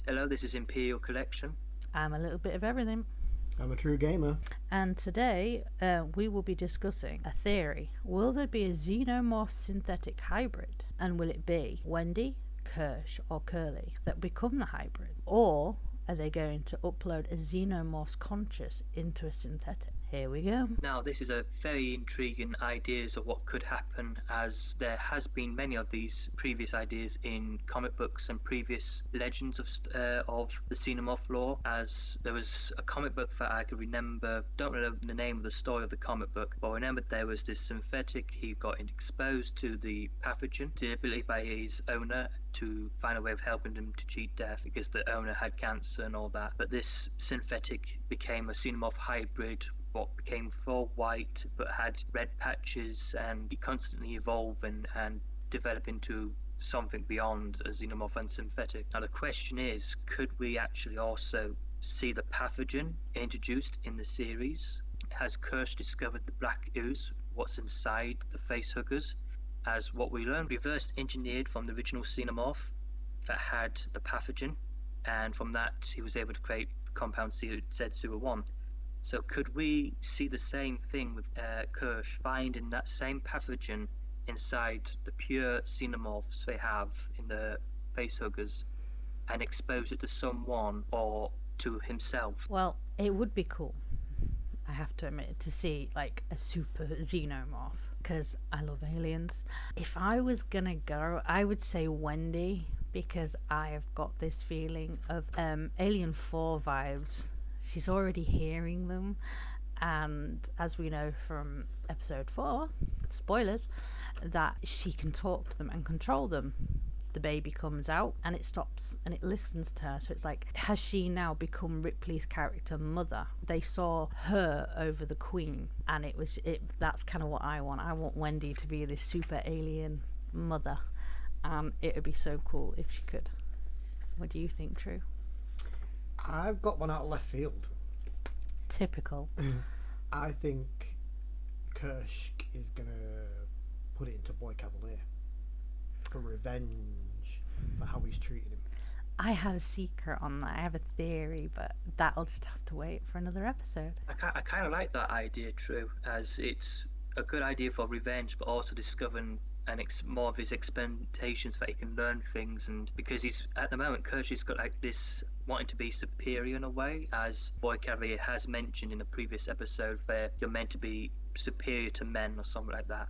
Hello, this is Imperial Collection. I'm a little bit of everything. I'm a true gamer. And today we will be discussing a theory. Will there be a Xenomorph synthetic hybrid? And will it be Wendy, Kirsch, or Curly that become the hybrid? Or are they going to upload a Xenomorph's conscious into a synthetic? Here we go. Now, this is a very intriguing ideas of what could happen, as there has been many of these previous ideas in comic books and previous legends of the Xenomorph lore. As there was a comic book that I could remember, don't remember the name of the story of the comic book, but I remember there was this synthetic. He got exposed to the pathogen deliberately by his owner to find a way of helping him to cheat death because the owner had cancer and all that. But this synthetic became a Xenomorph hybrid, what became full white but had red patches, and he constantly evolve and develop into something beyond a Xenomorph and synthetic. Now the question is, could we actually also see the pathogen introduced in the series? Has Kirsch discovered the black ooze, what's inside the facehuggers? As what we learned, reverse engineered from the original Xenomorph that had the pathogen, and from that he was able to create compound Z01. So could we see the same thing with Kirsch, finding that same pathogen inside the pure Xenomorphs they have in the facehuggers and expose it to someone or to himself? Well, it would be cool, I have to admit, to see like a super Xenomorph, because I love aliens. If I was gonna go, I would say Wendy, because I have got this feeling of Alien 4 vibes. She's already hearing them, and as we know from episode 4, spoilers, that she can talk to them and control them. The baby comes out and it stops and it listens to her, so it's like, has she now become Ripley's character mother? They saw her over the Queen, and that's kind of what I want Wendy to be this super alien mother, and it would be so cool if she could. What do you think, True? I've got one out of left field. Typical. I think Kirsch is going to put it into Boy Cavalier for revenge for how he's treated him. I have a secret on that. I have a theory, but that'll just have to wait for another episode. I kind of like that idea, True, as it's a good idea for revenge, but also discovering more of his expectations that he can learn things. And because he's at the moment, Kirsch has got like this wanting to be superior in a way, as Boy Cavalier has mentioned in a previous episode, where you're meant to be superior to men or something like that.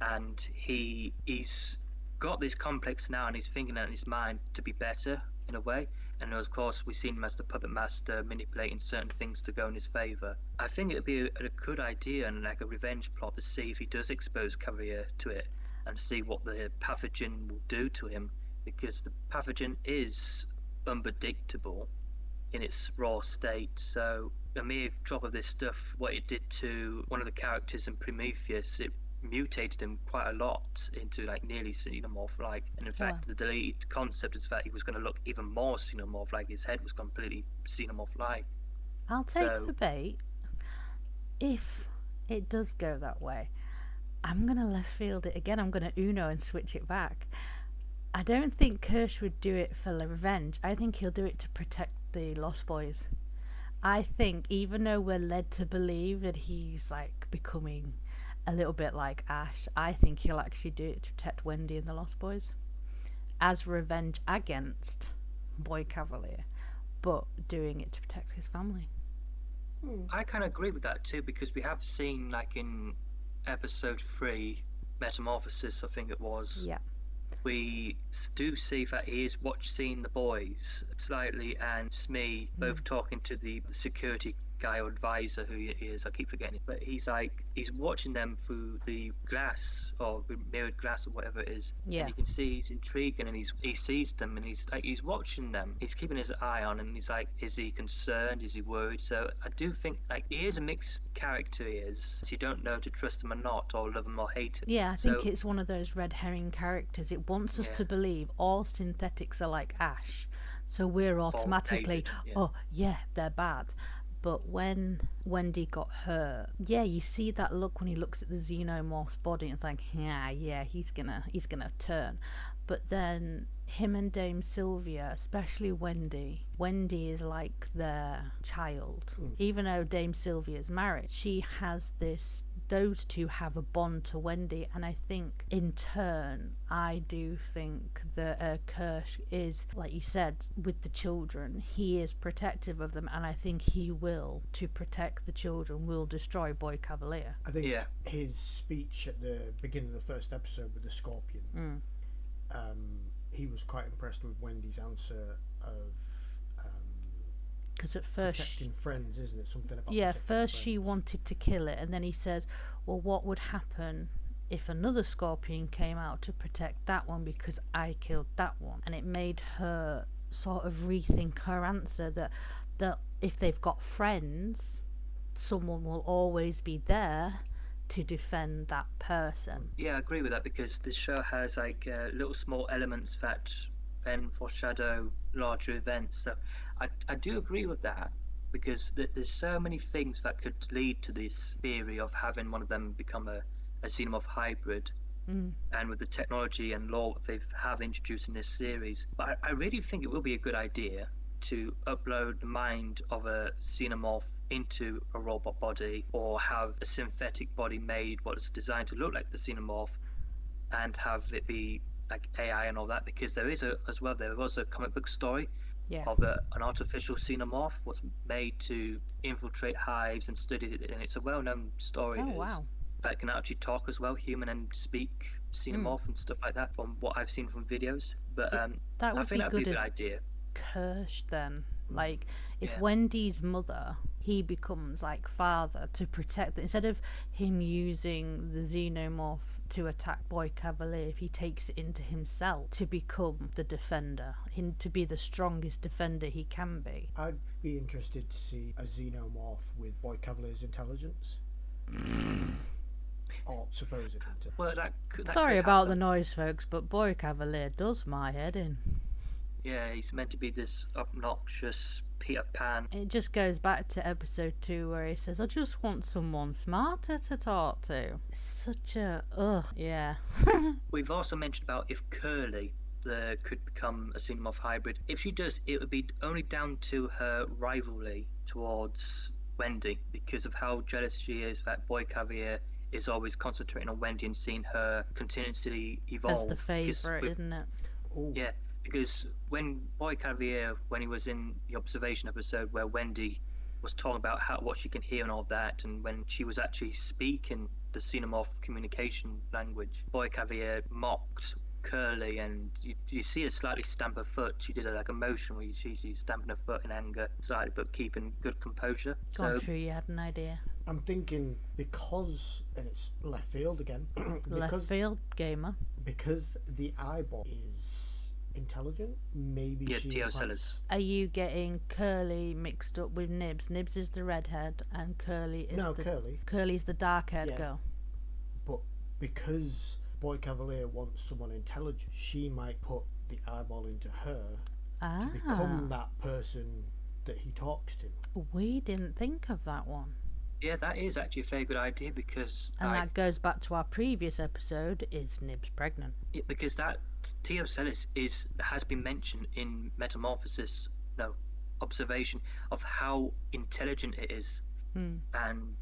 And he's got this complex now, and he's thinking out in his mind to be better in a way. And of course, we've seen him as the puppet master manipulating certain things to go in his favour. I think it'd be a good idea and like a revenge plot to see if he does expose Cavalier to it and see what the pathogen will do to him, because the pathogen is unpredictable in its raw state. So a mere drop of this stuff, what it did to one of the characters in Prometheus, it mutated him quite a lot into like nearly Xenomorph-like, and in fact the deleted concept is that he was going to look even more Xenomorph, like his head was completely Xenomorph-like. I'll take the bait if it does go that way. I'm going to left field it again. I'm going to Uno and switch it back. I don't think Kirsch would do it for revenge. I think he'll do it to protect the Lost Boys. I think, even though we're led to believe that he's like becoming a little bit like Ash, I think he'll actually do it to protect Wendy and the Lost Boys as revenge against Boy Cavalier, but doing it to protect his family. I kind of agree with that too, because we have seen like in episode 3, Metamorphosis, I think it was. Yeah. We do see that he is seeing the boys slightly, and Smee both talking to the security guy or advisor who he is, I keep forgetting it, but he's watching them through the glass or mirrored glass or whatever it is. Yeah. And you can see he's intrigued, and he sees them, and he's watching them, he's keeping his eye on, and he's like, is he concerned, is he worried? So I do think like he is a mixed character, he is, so you don't know to trust him or not, or love him or hate him. Yeah, I think it's one of those red herring characters. It wants us to believe all synthetics are like Ash, so we're automatically they're bad. But when Wendy got hurt, you see that look when he looks at the Xenomorph's body, and it's like, he's gonna turn. But then him and Dame Sylvia, especially Wendy. Wendy is like their child. Even though Dame Sylvia's married, she has this, those two have a bond to Wendy, and I think in turn, I do think that Kirsch is, like you said, with the children, he is protective of them, and I think he will, to protect the children, will destroy Boy Cavalier. I think his speech at the beginning of the first episode with the scorpion, he was quite impressed with Wendy's answer of because at first protecting friends, isn't it? Something about first friends. she wanted to kill it, and then he said, well, what would happen if another scorpion came out to protect that one because I killed that one? And it made her sort of rethink her answer, that if they've got friends, someone will always be there to defend that person. Yeah, I agree with that, because this show has like little small elements that then foreshadow larger events. So I do agree with that, because there's so many things that could lead to this theory of having one of them become a Xenomorph hybrid. And with the technology and lore that they have introduced in this series. But I really think it will be a good idea to upload the mind of a Xenomorph into a robot body, or have a synthetic body made what's designed to look like the Xenomorph, and have it be like AI and all that, because there was a comic book story of an artificial Xenomorph was made to infiltrate hives and study it, and it's a well-known story. That can actually talk as well, human and speak Xenomorph and stuff like that, from what I've seen from videos. But that would I think be that'd be a good good as idea. Kirsch then. Like, if Wendy's mother, he becomes like father to protect, instead of him using the Xenomorph to attack Boy Cavalier, if he takes it into himself to become the defender, him to be the strongest defender he can be. I'd be interested to see a Xenomorph with Boy Cavalier's intelligence. Or supposed intelligence. Well, that Sorry could about happen. the noise, folks, but Boy Cavalier does my head in. Yeah, he's meant to be this obnoxious Peter Pan. It just goes back to episode 2 where he says, I just want someone smarter to talk to. It's such a yeah. We've also mentioned about if Curly could become a Xenomorph hybrid. If she does, it would be only down to her rivalry towards Wendy, because of how jealous she is that Boy Cavalier is always concentrating on Wendy and seeing her continuously evolve. As the favourite, isn't it? Ooh. Yeah, because when Boy Cavalier, when he was in the observation episode where Wendy was talking about what she can hear and all that, and when she was actually speaking the Xenomorph communication language, Boy Cavalier mocked Curly, and you see her slightly stamp her foot. She did a motion where she's stamping her foot in anger slightly, but keeping good composure. Gone true, you had an idea. I'm thinking because, and it's left field again. Left field gamer. Because the eyeball is intelligent, maybe she Teocellus. Are you getting Curly mixed up with Nibs? Nibs is the redhead, and Curly is Curly's the dark-haired girl. But because Boy Cavalier wants someone intelligent, she might put the eyeball into her to become that person that he talks to. We didn't think of that one. Yeah, that is actually a very good idea, because that goes back to our previous episode, is Nibs pregnant? Yeah, because that Teocellus has been mentioned in Metamorphosis, observation of how intelligent it is. And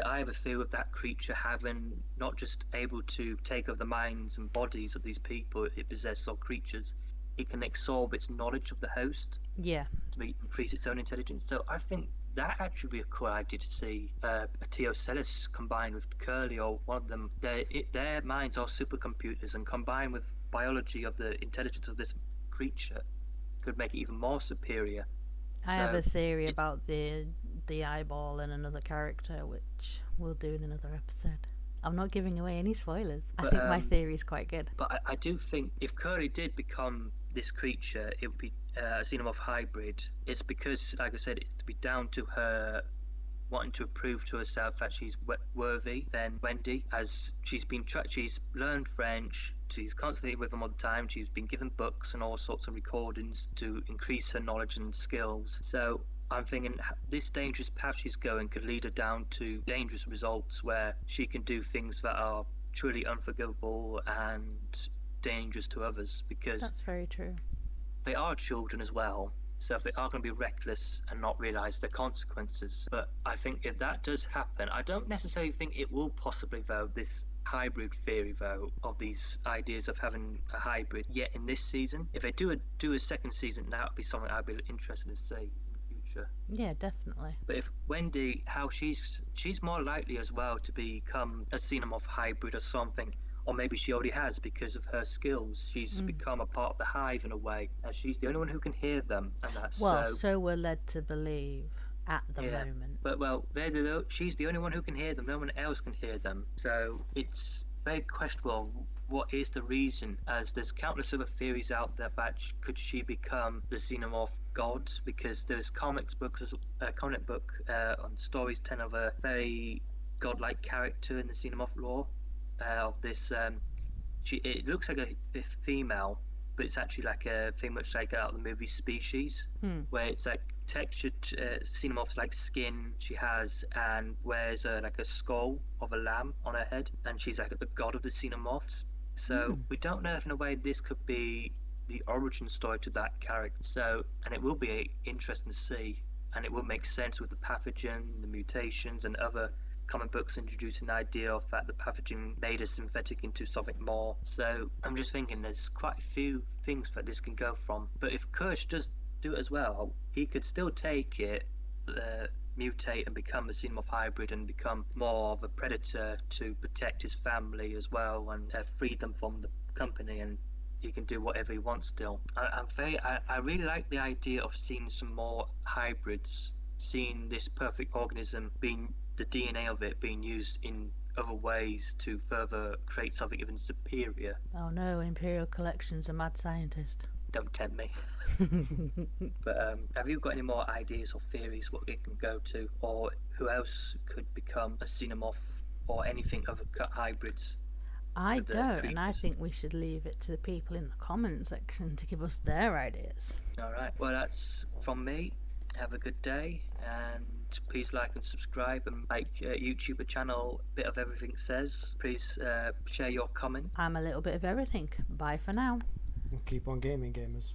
I have a feel of that creature having not just able to take over the minds and bodies of these people it possesses, or creatures, it can absorb its knowledge of the host to increase its own intelligence. So I think that actually would be a cool idea to see a Teocellus combined with Curly, or one of them. Their minds are supercomputers, and combined with biology of the intelligence of this creature could make it even more superior. I have a theory about the eyeball and another character, which we'll do in another episode. I'm not giving away any spoilers. I think my theory is quite good. But I do think if Curly did become this creature, it would be a Xenomorph hybrid. It's because, like I said, it would be down to her wanting to prove to herself that she's worthy than Wendy, as she's learned French, she's constantly with them all the time, she's been given books and all sorts of recordings to increase her knowledge and skills. So I'm thinking this dangerous path she's going could lead her down to dangerous results where she can do things that are truly unforgivable and dangerous to others, because That's very true. they are children as well. So if they are going to be reckless and not realise the consequences. But I think if that does happen, I don't necessarily think it will possibly, though, this hybrid theory, though, of these ideas of having a hybrid yet in this season. If they do a second season, that would be something I'd be interested to see in the future. Yeah, definitely. But if Wendy, how she's more likely as well to become a Xenomorph hybrid or something, or maybe she already has because of her skills. She's become a part of the hive in a way, and she's the only one who can hear them, and that's so we're led to believe at the moment. But she's the only one who can hear them. No one else can hear them. So it's very questionable. What is the reason? As there's countless other theories out there that could she become the Xenomorph god? Because there's comic book on stories telling of a very godlike character in the Xenomorph lore. Of this, it looks like a female, but it's actually like a thing much like out of the movie Species, where it's like textured Xenomorph's like skin she has, and wears like a skull of a lamb on her head, and she's like the god of the Xenomorphs. So we don't know if in a way this could be the origin story to that character. So, and it will be interesting to see, and it will make sense with the pathogen, the mutations, and other comic books introducing the idea of that the pathogen made a synthetic into something more. So I'm just thinking there's quite a few things that this can go from. But if Kirsch does do it as well, he could still take it, mutate and become a Xenomorph hybrid and become more of a predator to protect his family as well, and free them from the company, and he can do whatever he wants still. I really like the idea of seeing some more hybrids, seeing this perfect organism being the DNA of it being used in other ways to further create something even superior. Oh no, Imperial Collection's a mad scientist. Don't tempt me. But have you got any more ideas or theories what it can go to, or who else could become a Xenomorph or anything other hybrids? I don't, and I think we should leave it to the people in the comment section to give us their ideas. Alright, well that's from me. Have a good day, and please like and subscribe, and like YouTuber channel Bit of Everything Says. Please share your comment. I'm a little bit of everything. Bye for now. Keep on gaming, gamers.